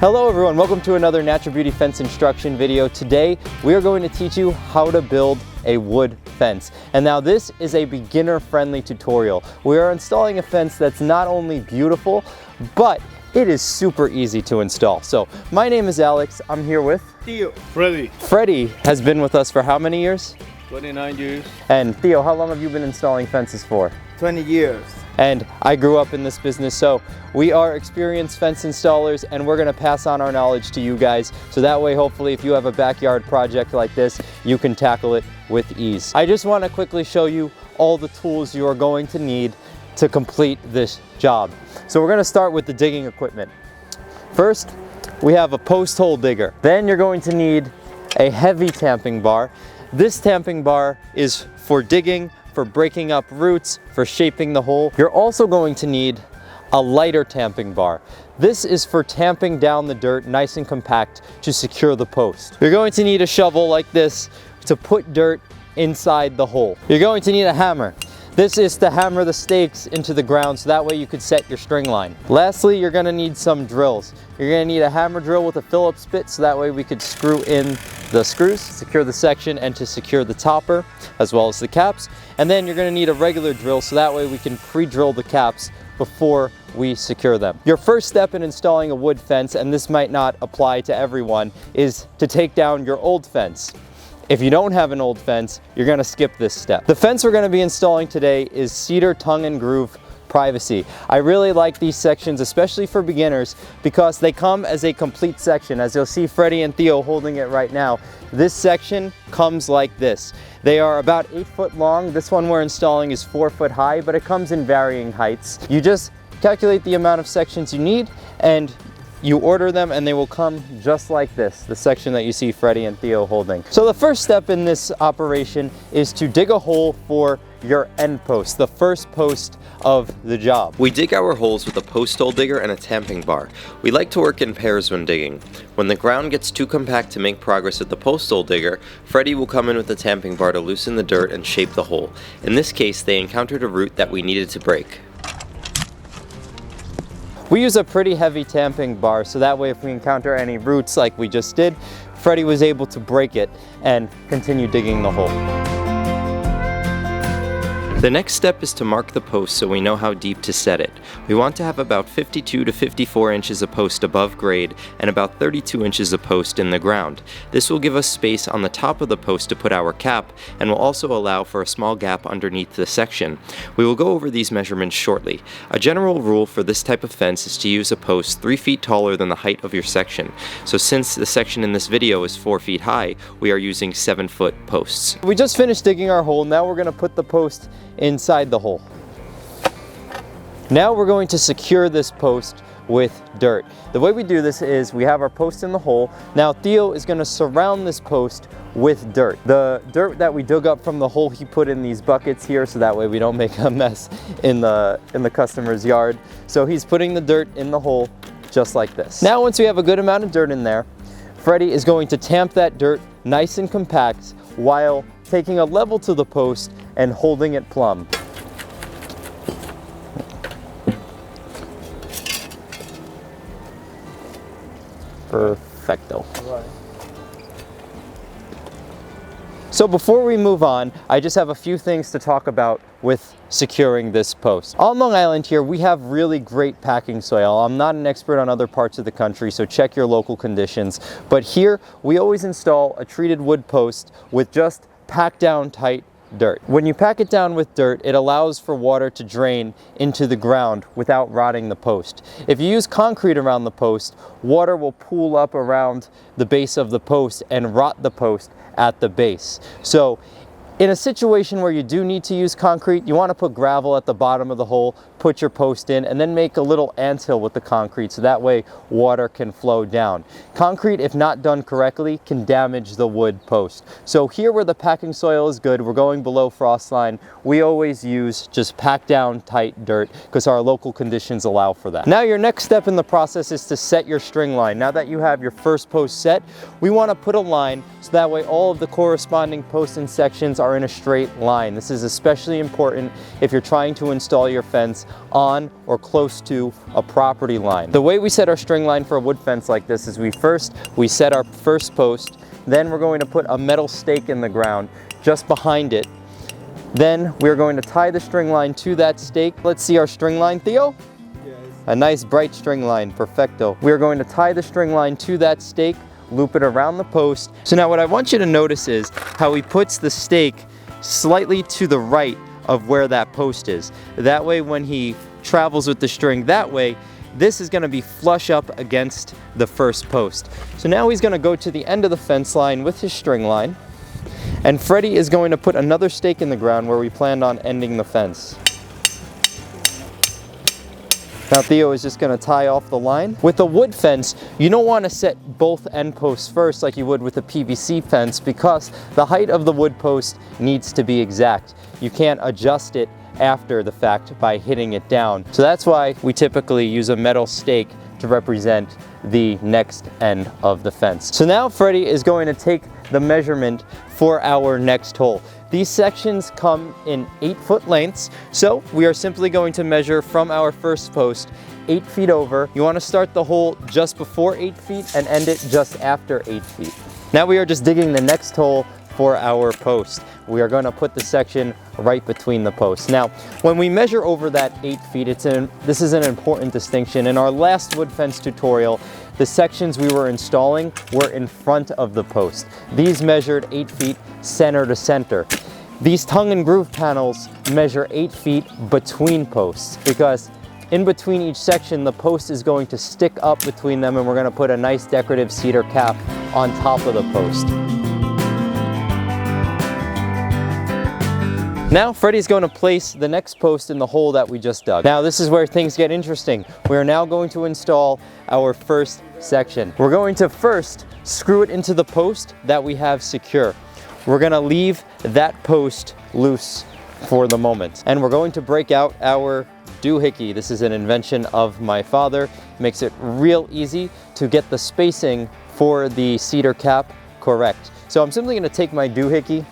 Hello everyone, welcome to another Natural Beauty fence instruction video. Today we are going to teach you how to build a wood fence. And now this is a beginner friendly tutorial. We are installing a fence that's not only beautiful, but it is super easy to install. So my name is Alex, I'm here with Theo. Freddie. Freddie has been with us for how many years? 29 years. And Theo, how long have you been installing fences for? 20 years. And I grew up in this business, so we are experienced fence installers, and we're gonna pass on our knowledge to you guys. So that way, hopefully, if you have a backyard project like this, you can tackle it with ease. I just wanna quickly show you all the tools you are going to need to complete this job. So we're gonna start with the digging equipment. First, we have a post hole digger. Then you're going to need a heavy tamping bar. This tamping bar is for digging, for breaking up roots, for shaping the hole. You're also going to need a lighter tamping bar. This is for tamping down the dirt nice and compact to secure the post. You're going to need a shovel like this to put dirt inside the hole. You're going to need a hammer. This is to hammer the stakes into the ground so that way you could set your string line. Lastly, you're gonna need some drills. You're gonna need a hammer drill with a Phillips bit so that way we could screw in the screws, secure the section, and to secure the topper as well as the caps. And then you're gonna need a regular drill so that way we can pre-drill the caps before we secure them. Your first step in installing a wood fence, and this might not apply to everyone, is to take down your old fence. If you don't have an old fence, you're gonna skip this step. The fence we're gonna be installing today is Cedar Tongue and Groove Privacy. I really like these sections, especially for beginners, because they come as a complete section. As you'll see Freddie and Theo holding it right now, this section comes like this. They are about 8 foot long. This one we're installing is 4 foot high, but it comes in varying heights. You just calculate the amount of sections you need and you order them and they will come just like this, the section that you see Freddie and Theo holding. So the first step in this operation is to dig a hole for your end post, the first post of the job. We dig our holes with a post hole digger and a tamping bar. We like to work in pairs when digging. When the ground gets too compact to make progress with the post hole digger, Freddie will come in with the tamping bar to loosen the dirt and shape the hole. In this case, they encountered a root that we needed to break. We use a pretty heavy tamping bar, so that way if we encounter any roots like we just did, Freddie was able to break it and continue digging the hole. The next step is to mark the post so we know how deep to set it. We want to have about 52 to 54 inches of post above grade and about 32 inches of post in the ground. This will give us space on the top of the post to put our cap and will also allow for a small gap underneath the section. We will go over these measurements shortly. A general rule for this type of fence is to use a post 3 feet taller than the height of your section. So since the section in this video is 4 feet high, we are using 7-foot posts. We just finished digging our hole. Now we're gonna put the post inside the hole. Now we're going to secure this post with dirt. The way we do this is we have our post in the hole. Now Theo is going to surround this post with dirt. The dirt that we dug up from the hole he put in these buckets here so that way we don't make a mess in the customer's yard. So he's putting the dirt in the hole just like this. Now once we have a good amount of dirt in there, Freddie is going to tamp that dirt nice and compact while taking a level to the post and holding it plumb. Perfecto. So before we move on, I just have a few things to talk about with securing this post. On Long Island here, we have really great packing soil. I'm not an expert on other parts of the country, so check your local conditions. But here, we always install a treated wood post with just packed down tight dirt. When you pack it down with dirt, it allows for water to drain into the ground without rotting the post. If you use concrete around the post, water will pool up around the base of the post and rot the post at the base. So in a situation where you do need to use concrete, you want to put gravel at the bottom of the hole, put your post in, and then make a little anthill with the concrete so that way water can flow down. Concrete, if not done correctly, can damage the wood post. So here where the packing soil is good, we're going below frost line, we always use just packed down tight dirt because our local conditions allow for that. Now your next step in the process is to set your string line. Now that you have your first post set, we want to put a line so that way all of the corresponding posts and sections are in a straight line. This is especially important if you're trying to install your fence on or close to a property line. The way we set our string line for a wood fence like this is we set our first post, then we're going to put a metal stake in the ground just behind it. Then we're going to tie the string line to that stake. Let's see our string line, Theo. Yes. A nice bright string line, perfecto. We're going to tie the string line to that stake, loop it around the post. So now what I want you to notice is how he puts the stake slightly to the right of where that post is. That way when he travels with the string that way, this is going to be flush up against the first post. So now he's going to go to the end of the fence line with his string line, and Freddie is going to put another stake in the ground where we planned on ending the fence. Now Theo is just going to tie off the line. With a wood fence, you don't want to set both end posts first like you would with a PVC fence, because the height of the wood post needs to be exact. You can't adjust it after the fact by hitting it down. So that's why we typically use a metal stake to represent the next end of the fence. So now Freddie is going to take the measurement for our next hole. These sections come in 8-foot lengths, so we are simply going to measure from our first post 8 feet over. You want to start the hole just before 8 feet and end it just after 8 feet. Now we are just digging the next hole for our post. We are going to put the section right between the posts. Now, when we measure over that 8 feet, this is an important distinction. In our last wood fence tutorial, the sections we were installing were in front of the post. These measured 8 feet center to center. These tongue and groove panels measure 8 feet between posts, because in between each section, the post is going to stick up between them, and we're going to put a nice decorative cedar cap on top of the post. Now Freddie's going to place the next post in the hole that we just dug. Now this is where things get interesting. We are now going to install our first section. We're going to first screw it into the post that we have secure. We're going to leave that post loose for the moment. And we're going to break out our doohickey. This is an invention of my father. It makes it real easy to get the spacing for the cedar cap correct. So I'm simply going to take my doohickey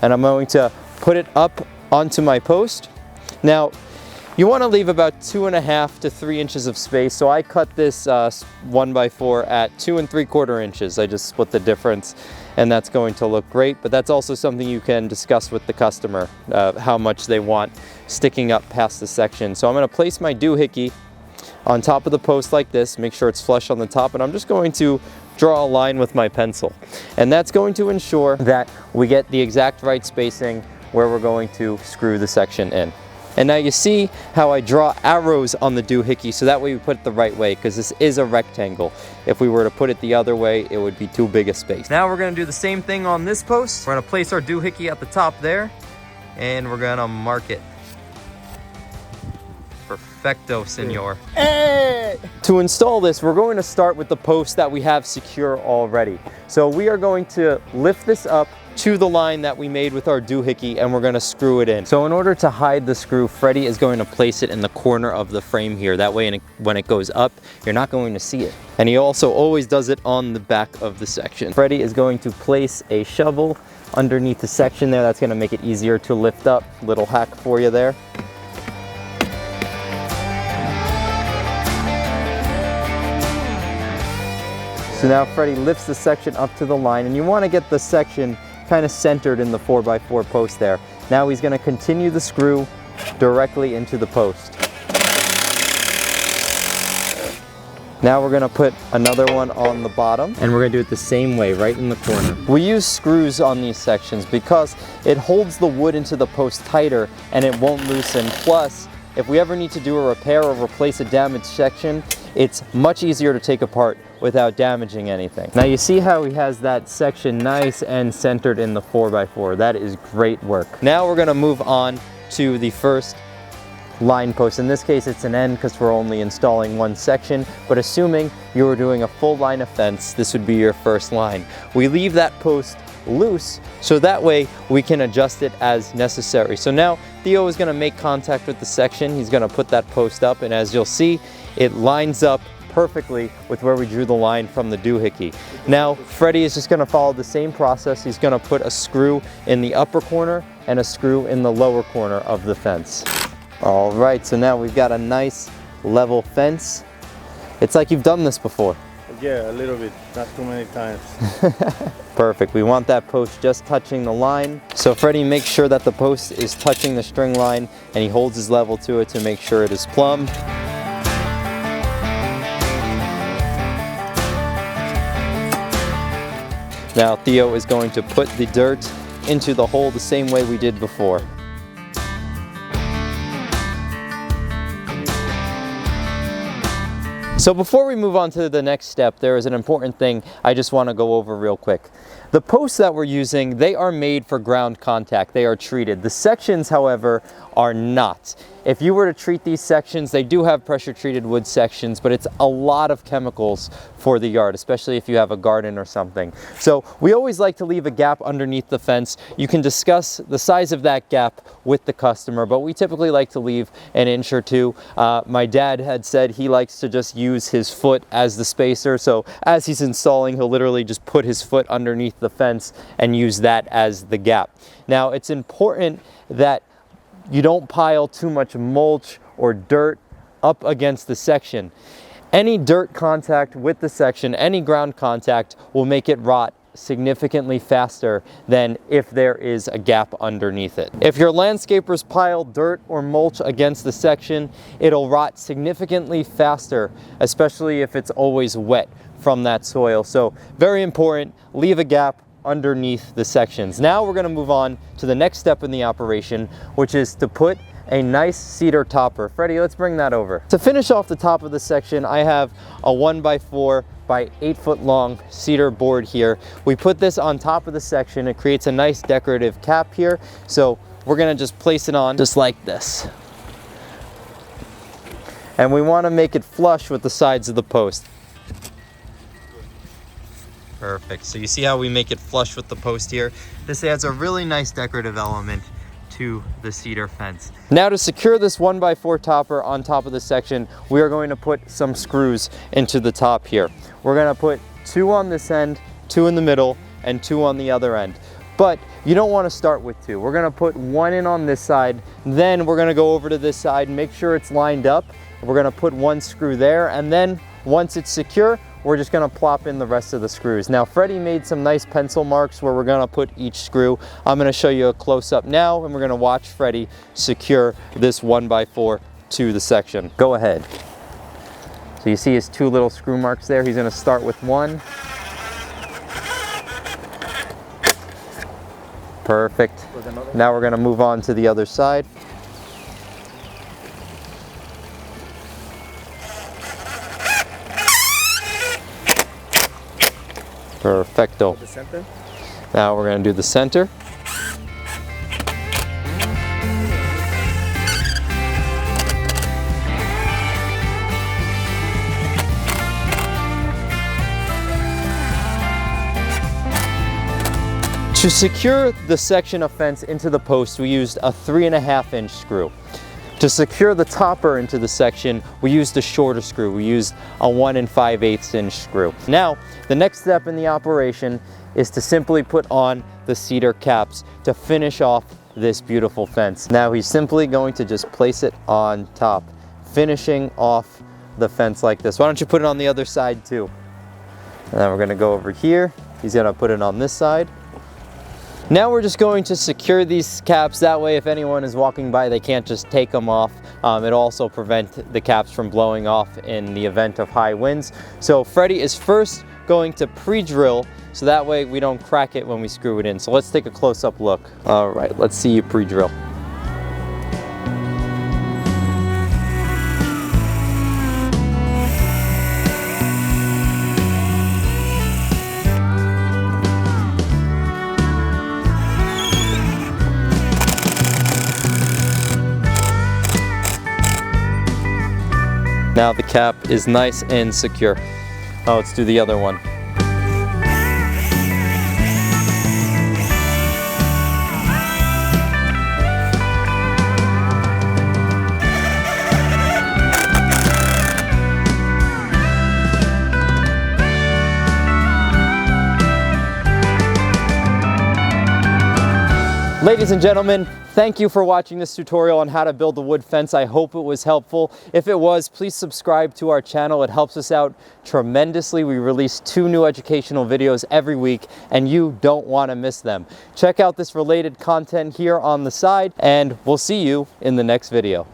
and I'm going to put it up onto my post. Now, you want to leave about 2.5 to 3 inches of space. So I cut this 1x4 at 2 3/4 inches. I just split the difference, and that's going to look great. But that's also something you can discuss with the customer, how much they want sticking up past the section. So I'm going to place my doohickey on top of the post like this, make sure it's flush on the top, and I'm just going to draw a line with my pencil. And that's going to ensure that we get the exact right spacing where we're going to screw the section in. And now you see how I draw arrows on the doohickey, so that way we put it the right way, because this is a rectangle. If we were to put it the other way, it would be too big a space. Now we're going to do the same thing on this post. We're going to place our doohickey at the top there, and we're going to mark it. Perfecto, senor. Hey! To install this, we're going to start with the post that we have secure already. So we are going to lift this up to the line that we made with our doohickey, and we're going to screw it in. So in order to hide the screw, Freddie is going to place it in the corner of the frame here. That way when it goes up, you're not going to see it. And he also always does it on the back of the section. Freddie is going to place a shovel underneath the section there. That's going to make it easier to lift up. Little hack for you there. So now Freddie lifts the section up to the line, and you want to get the section kind of centered in the 4x4 post there. Now he's going to continue the screw directly into the post. Now we're going to put another one on the bottom, and we're going to do it the same way, right in the corner. We use screws on these sections because it holds the wood into the post tighter and it won't loosen. Plus, if we ever need to do a repair or replace a damaged section, it's much easier to take apart without damaging anything. Now you see how he has that section nice and centered in the 4x4. That is great work. Now we're going to move on to the first line post. In this case it's an end because we're only installing one section, but assuming you were doing a full line of fence, this would be your first line. We leave that post loose so that way we can adjust it as necessary. So now Theo is going to make contact with the section. He's going to put that post up, and as you'll see, it lines up perfectly with where we drew the line from the doohickey. Now Freddie is just going to follow the same process. He's going to put a screw in the upper corner and a screw in the lower corner of the fence. All right, so now we've got a nice level fence. It's like you've done this before. Yeah, a little bit, not too many times. Perfect. We want that post just touching the line. So Freddie makes sure that the post is touching the string line, and he holds his level to it to make sure it is plumb. Now Theo is going to put the dirt into the hole the same way we did before. So before we move on to the next step, there is an important thing I just want to go over real quick. The posts that we're using, they are made for ground contact. They are treated. The sections, however, are not. If you were to treat these sections, they do have pressure treated wood sections, but it's a lot of chemicals for the yard, especially if you have a garden or something. So we always like to leave a gap underneath the fence. You can discuss the size of that gap with the customer, but we typically like to leave an inch or two. My dad had said he likes to just use his foot as the spacer. So as he's installing, he'll literally just put his foot underneath the fence and use that as the gap. Now it's important that you don't pile too much mulch or dirt up against the section. Any dirt contact with the section, any ground contact will make it rot significantly faster than if there is a gap underneath it. If your landscapers pile dirt or mulch against the section, it'll rot significantly faster, especially if it's always wet from that soil. So very important, leave a gap underneath the sections. Now we're going to move on to the next step in the operation, which is to put a nice cedar topper. Freddie, let's bring that over. To finish off the top of the section, I have a 1x4 by 8 foot long cedar board here. We put this on top of the section. It creates a nice decorative cap here. So we're going to just place it on just like this. And we want to make it flush with the sides of the post. Perfect. So you see how we make it flush with the post here? This adds a really nice decorative element to the cedar fence. Now to secure this 1x4 topper on top of the section, we are going to put some screws into the top here. We're going to put 2 on this end, 2 in the middle, and 2 on the other end. But you don't want to start with 2. We're going to put 1 in on this side, then we're going to go over to this side, make sure it's lined up. We're going to put 1 screw there, and then once it's secure, we're just going to plop in the rest of the screws. Now Freddie made some nice pencil marks where we're going to put each screw. I'm going to show you a close-up now, and we're going to watch Freddie secure this 1x4 to the section. Go ahead. So you see his 2 little screw marks there. He's going to start with 1. Perfect. Now we're going to move on to the other side. Perfecto. Now we're going to do the center. To secure the section of fence into the post, we used a 3.5 inch screw. To secure the topper into the section, we used a shorter screw. We used a 1 5/8 inch screw. Now, the next step in the operation is to simply put on the cedar caps to finish off this beautiful fence. Now he's simply going to just place it on top, finishing off the fence like this. Why don't you put it on the other side too? And then we're going to go over here. He's going to put it on this side. Now we're just going to secure these caps. That way if anyone is walking by, they can't just take them off. It'll also prevent the caps from blowing off in the event of high winds. So Freddie is first going to pre-drill, so that way we don't crack it when we screw it in. So let's take a close-up look. All right, let's see you pre-drill. Now the cap is nice and secure. Oh, let's do the other one. Ladies and gentlemen, thank you for watching this tutorial on how to build a wood fence. I hope it was helpful. If it was, please subscribe to our channel. It helps us out tremendously. We release 2 new educational videos every week, and you don't want to miss them. Check out this related content here on the side, and we'll see you in the next video.